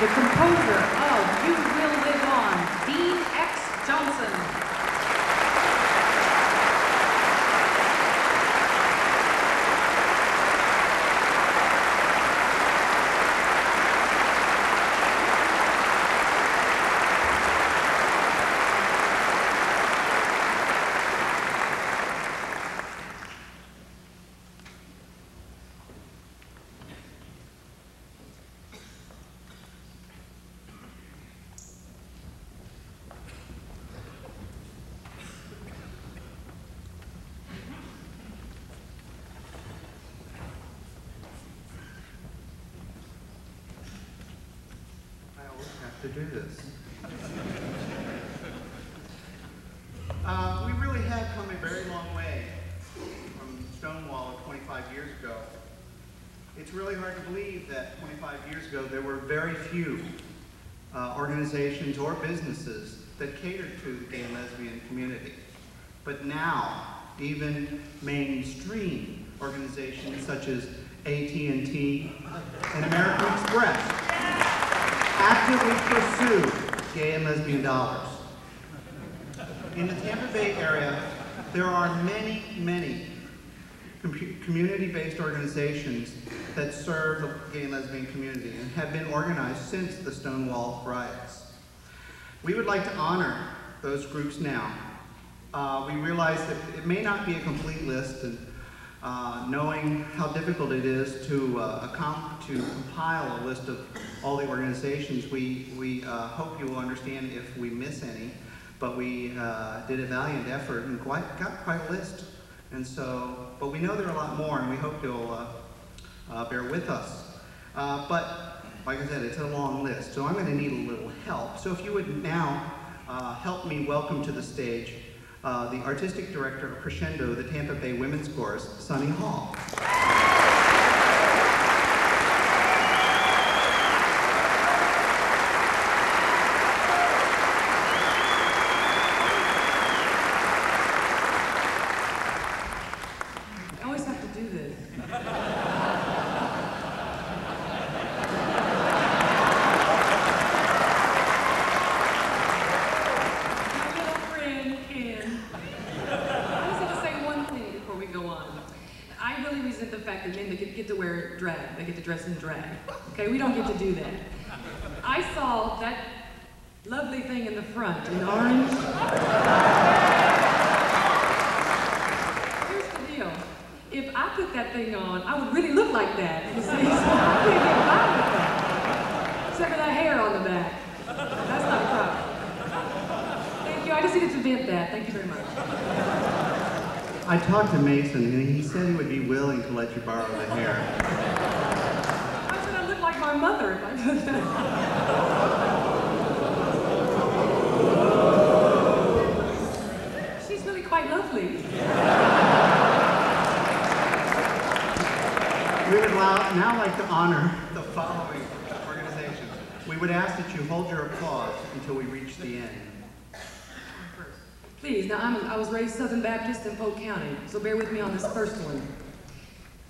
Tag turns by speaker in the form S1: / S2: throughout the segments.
S1: the composer of You Will Live On, Dean X. Johnson.
S2: To do this. We really have come a very long way from Stonewall 25 years ago. It's really hard to believe that 25 years ago there were very few organizations or businesses that catered to the gay and lesbian community. But now, even mainstream organizations such as AT&T and American Express actively pursue gay and lesbian dollars. In the Tampa Bay area, there are many, many community-based organizations that serve the gay and lesbian community and have been organized since the Stonewall riots. We would like to honor those groups now. We realize that it may not be a complete list, and knowing how difficult it is to compile a list of all the organizations, we hope you will understand if we miss any, but we did a valiant effort and got quite a list. And so, but we know there are a lot more, and we hope you'll bear with us. But like I said, it's a long list, so I'm going to need a little help. So if you would now help me welcome to the stage the Artistic Director of Crescendo, the Tampa Bay Women's Chorus, Sunny Hall.
S1: I always have to do this. The fact that men get to wear drag, they get to dress in drag. Okay, we don't get to do that. I saw that lovely thing in the front in orange. Here's the deal. If I put that thing on, I would really look like that, you see? So I can't get by with that. Except for that hair on the back. That's not a problem. Thank you. I just needed to vent that. Thank you very much.
S2: I talked to Mason, and he said he would be willing to let you borrow the hair.
S1: I said I look like my mother if I did that. She's really quite lovely.
S2: We would now like to honor the following organizations. We would ask that you hold your applause until we reach the end.
S1: Please, now I was raised Southern Baptist in Polk County, so bear with me on this first one.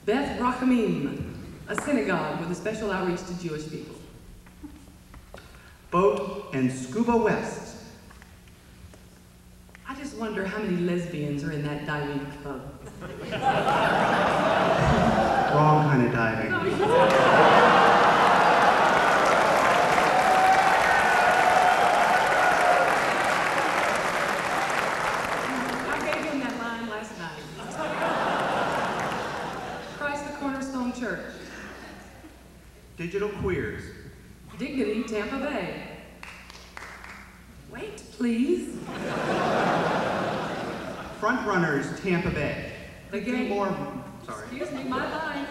S1: Beth Rachamim, a synagogue with a special outreach to Jewish people.
S2: Boat and Scuba West.
S1: I just wonder how many lesbians are in that diving club.
S2: Wrong kind of diving.
S1: Church.
S2: Digital Queers.
S1: Dignity, Tampa Bay. Wait, please.
S2: Frontrunners, Tampa Bay.
S1: The gay...
S2: More... Sorry.
S1: Excuse me, my line.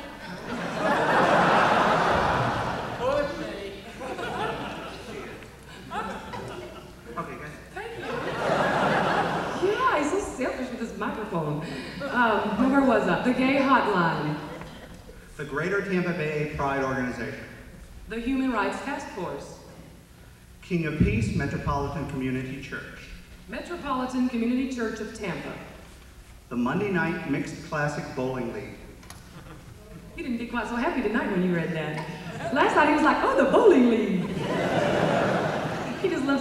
S2: Okay, guys.
S1: Thank you. Yeah, he's so selfish with his microphone. Where was I? The Gay Hotline.
S2: The Greater Tampa Bay Pride Organization.
S1: The Human Rights Task Force.
S2: King of Peace Metropolitan Community Church.
S1: Metropolitan Community Church of Tampa.
S2: The Monday Night Mixed Classic Bowling League.
S1: He didn't get quite so happy tonight when you read that. Last night he was like, oh, the bowling league.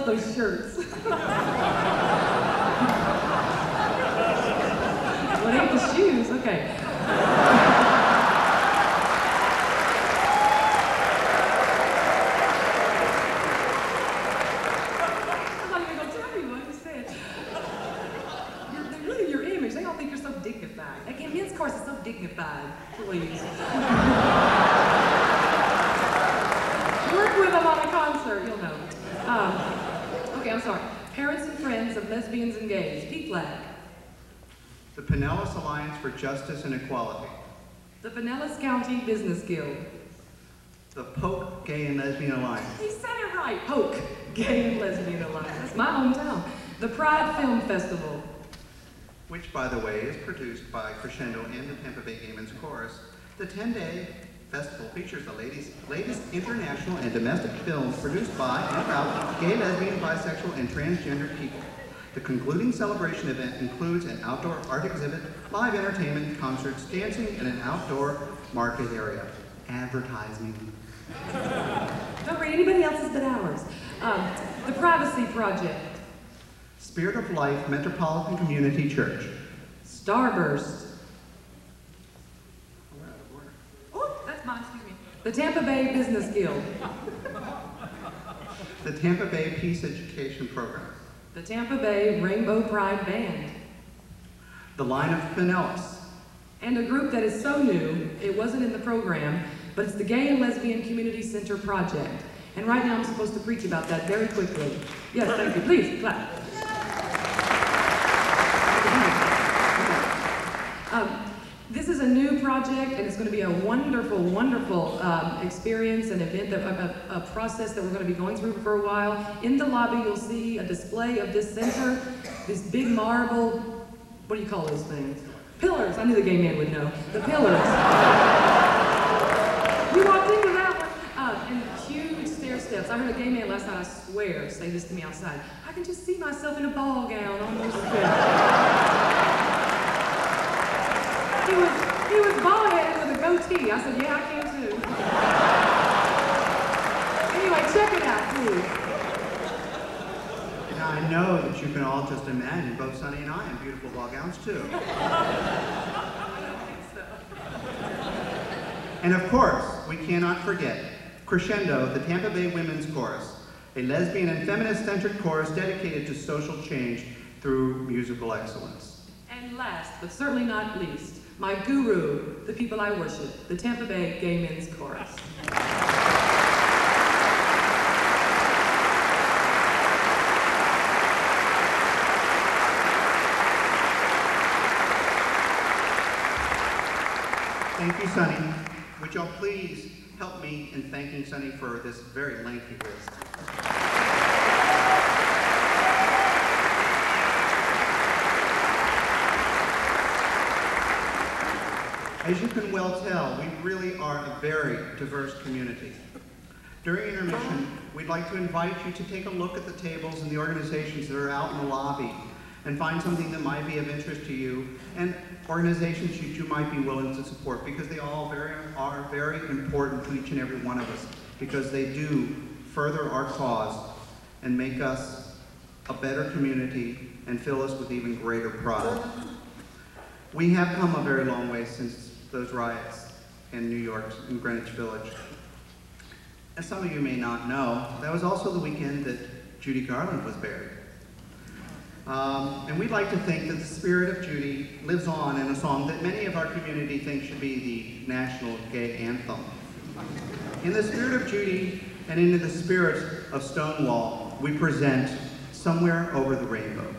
S1: those shirts. Well, it ain't the shoes, okay. I'm not even gonna tell you what you said. They're really your image. They all think you're so dignified. That men's course is so dignified, please. Work with them on a concert, you'll know. Okay, I'm sorry. Parents and Friends of Lesbians and Gays, PFLAG.
S2: The Pinellas Alliance for Justice and Equality.
S1: The Pinellas County Business Guild.
S2: The Polk Gay and Lesbian Alliance.
S1: He said it right. Polk Gay and Lesbian Alliance. That's my hometown. The Pride Film Festival.
S2: Which, by the way, is produced by Crescendo and the Tampa Bay Gay Men's Chorus. The 10-day festival features the latest international and domestic films produced by and about gay, lesbian, bisexual, and transgender people. The concluding celebration event includes an outdoor art exhibit, live entertainment, concerts, dancing, and an outdoor market area. Advertising.
S1: Don't read anybody else's but ours. The Privacy Project.
S2: Spirit of Life Metropolitan Community Church.
S1: Starburst. Oh, that's mine, excuse me. The Tampa Bay Business Guild.
S2: The Tampa Bay Peace Education Program.
S1: The Tampa Bay Rainbow Pride Band.
S2: The Line of Pinellas.
S1: And a group that is so new, it wasn't in the program, but it's the Gay and Lesbian Community Center Project. And right now I'm supposed to preach about that very quickly. Yes, thank you. Please, clap. This is a new project, and it's going to be a wonderful, wonderful experience and event, a process that we're going to be going through for a while. In the lobby, you'll see a display of this center, this big marble, what do you call those things? Pillars. I knew the gay man would know. The pillars. You walked into that one, and huge stair steps. I heard a gay man last night, I swear, say this to me outside. I can just see myself in a ball gown on those steps. He was bald-headed with a goatee. I said, yeah, I can too. Anyway, check it out, please.
S2: Now, I know that you can all just imagine both Sonny and I in beautiful ball gowns too.
S1: I don't think so.
S2: And of course, we cannot forget Crescendo, the Tampa Bay Women's Chorus, a lesbian and feminist-centered chorus dedicated to social change through musical excellence.
S1: And last, but certainly not least, my guru, the people I worship, the Tampa Bay Gay Men's Chorus.
S2: Thank you, Sonny. Would y'all please help me in thanking Sonny for this very lengthy list. As you can well tell, we really are a very diverse community. During intermission, we'd like to invite you to take a look at the tables and the organizations that are out in the lobby and find something that might be of interest to you and organizations you might be willing to support, because they all are very important to each and every one of us, because they do further our cause and make us a better community and fill us with even greater pride. We have come a very long way since those riots in New York, in Greenwich Village. As some of you may not know, that was also the weekend that Judy Garland was buried. And we'd like to think that the spirit of Judy lives on in a song that many of our community think should be the national gay anthem. In the spirit of Judy and in the spirit of Stonewall, we present Somewhere Over the Rainbow.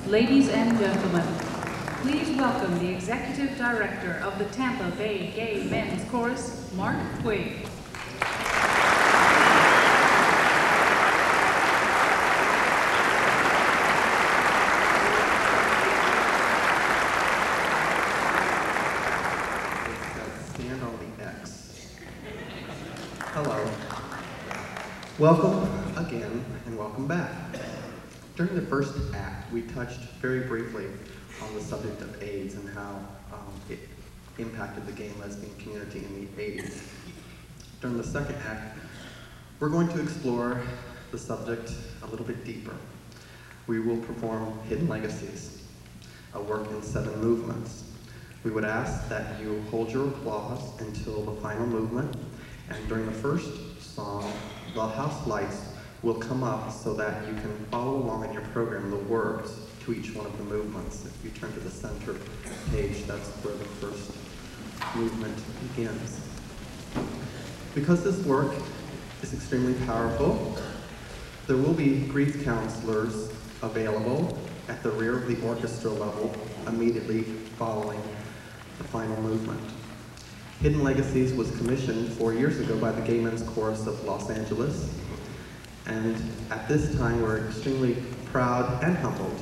S1: Ladies and gentlemen, please welcome the Executive Director of the Tampa Bay Gay Men's Chorus, Mark Quaid.
S2: Stand on the X. Hello. Welcome again and welcome back. During the first act, we touched very briefly on the subject of AIDS and how it impacted the gay and lesbian community in the 80s. During the second act, we're going to explore the subject a little bit deeper. We will perform Hidden Legacies, a work in 7 movements. We would ask that you hold your applause until the final movement, and during the first song, the house lights will come up so that you can follow along in your program the words to each one of the movements. If you turn to the center page, that's where the first movement begins. Because this work is extremely powerful, there will be grief counselors available at the rear of the orchestra level immediately following the final movement. Hidden Legacies was commissioned 4 years ago by the Gay Men's Chorus of Los Angeles, and at this time we're extremely proud and humbled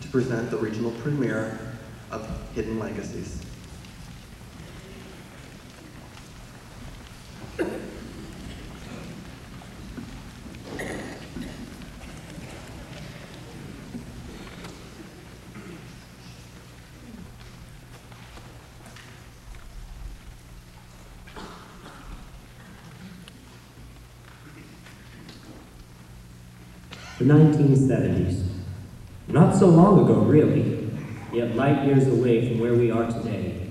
S2: to present the regional premiere of Hidden Legacies.
S3: The 1970s. Not so long ago, really, yet light years away from where we are today.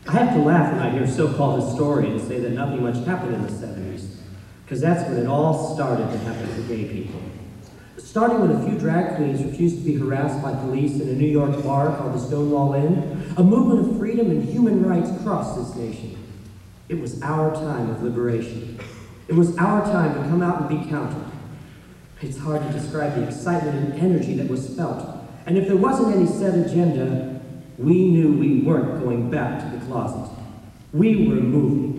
S3: I have to laugh when I hear so-called historians say that nothing much happened in the 70s, because that's when it all started to happen to gay people. Starting when a few drag queens refused to be harassed by police in a New York bar called the Stonewall Inn, a movement of freedom and human rights crossed this nation. It was our time of liberation. It was our time to come out and be counted. It's hard to describe the excitement and energy that was felt. And if there wasn't any set agenda, we knew we weren't going back to the closet. We were moving.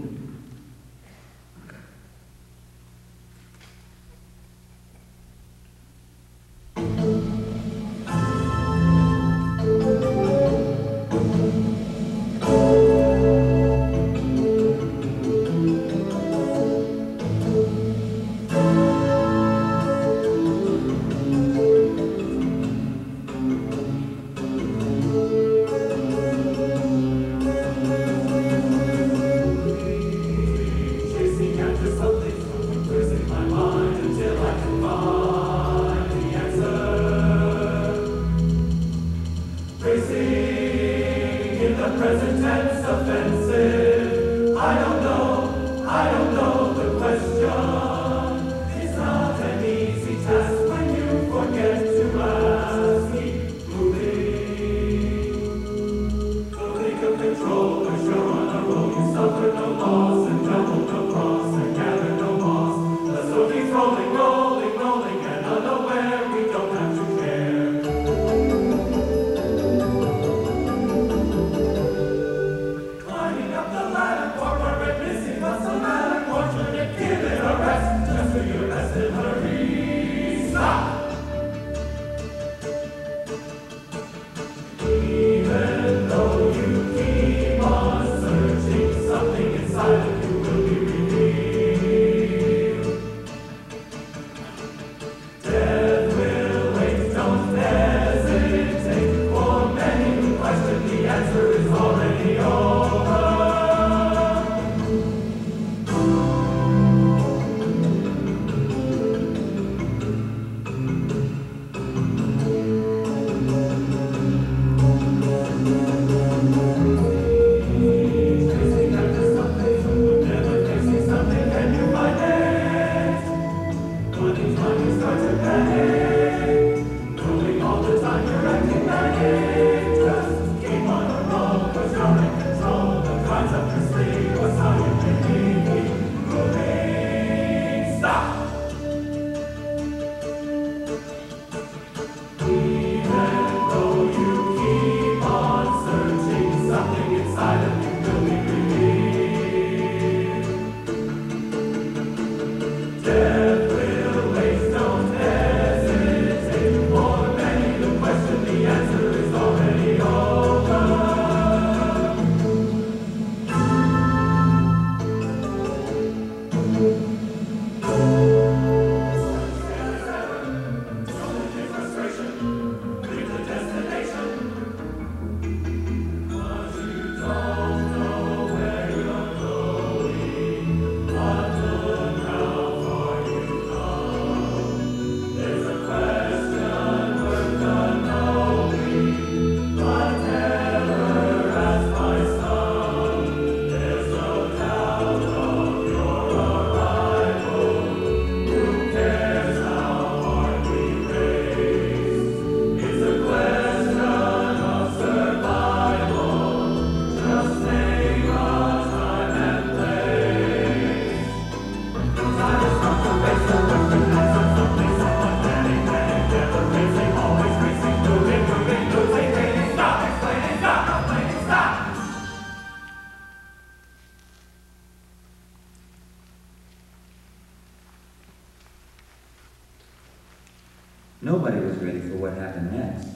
S4: Nobody was ready for what happened next.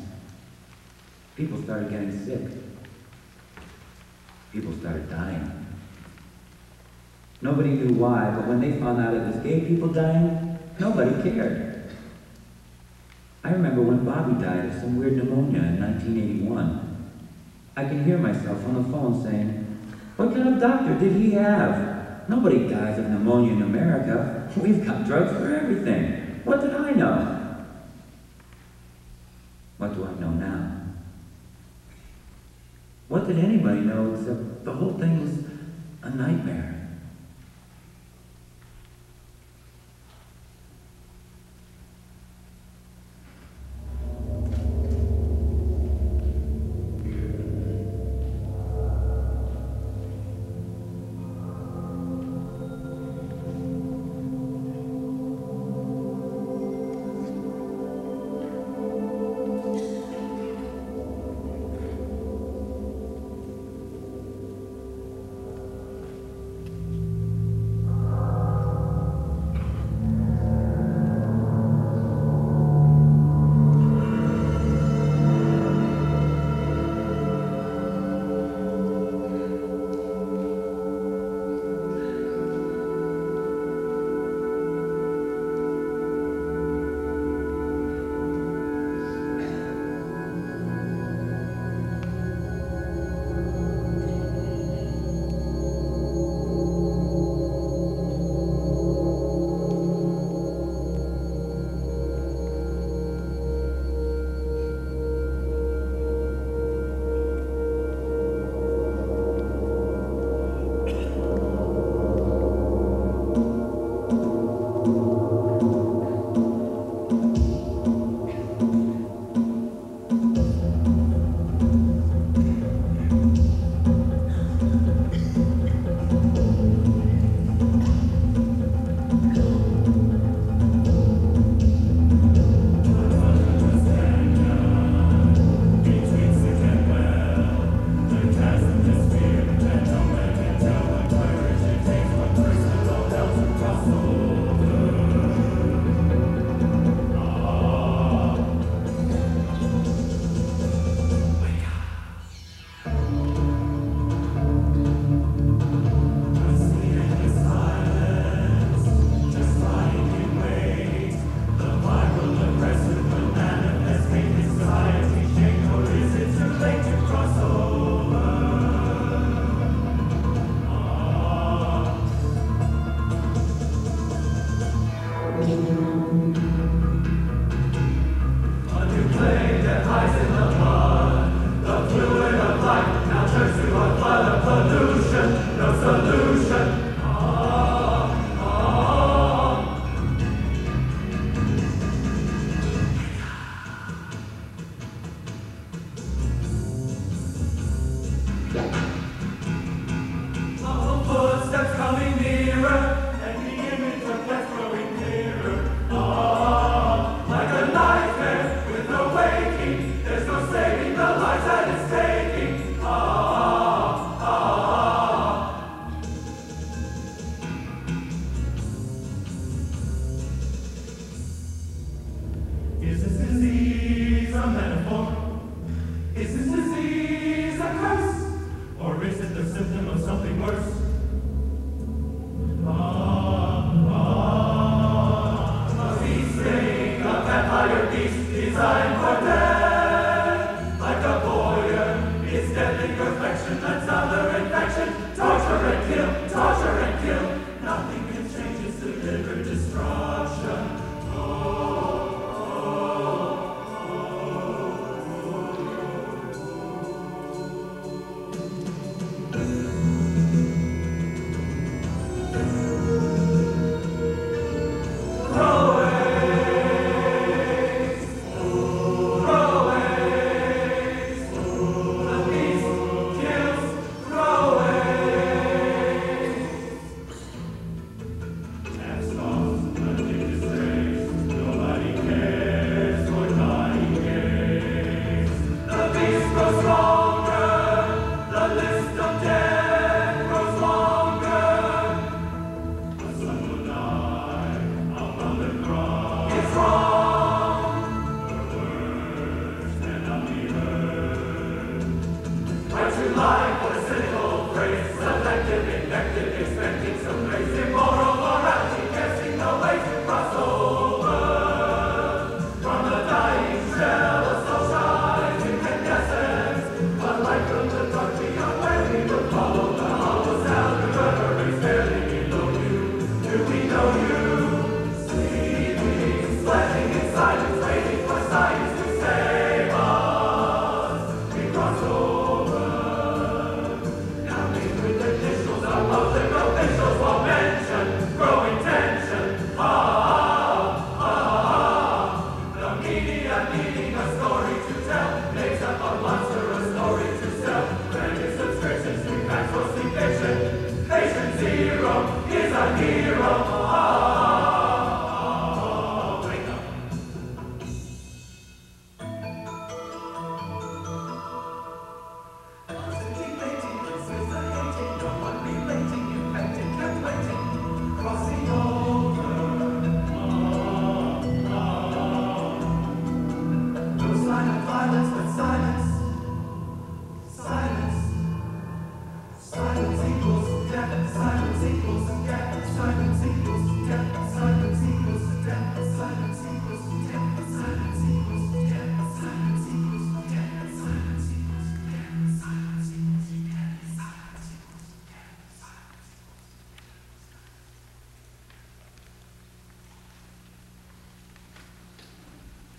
S4: People started getting sick. People started dying. Nobody knew why, but when they found out it was gay people dying, nobody cared. I remember when Bobby died of some weird pneumonia in 1981. I can hear myself on the phone saying, "What kind of doctor did he have? Nobody dies of pneumonia in America. We've got drugs for everything. What did I know?" What do I know now? What did anybody know except the whole thing was a nightmare?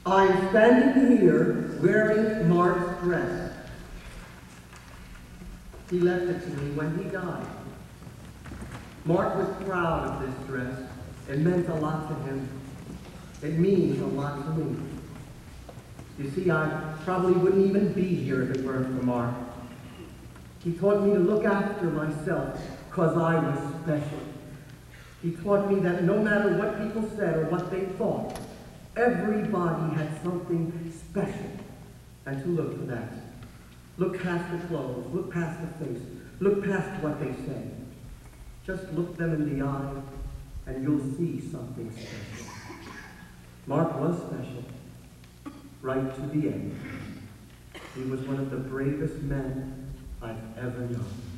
S5: I'm standing here wearing Mark's dress. He left it to me when he died. Mark was proud of this dress. It meant a lot to him. It means a lot to me. You see, I probably wouldn't even be here if it weren't for Mark. He taught me to look after myself because I was special. He taught me that no matter what people said or what they thought, everybody had something special, and to look for that. Look past the clothes, look past the face, look past what they say. Just look them in the eye, and you'll see something special. Mark was special, right to the end. He was one of the bravest men I've ever known.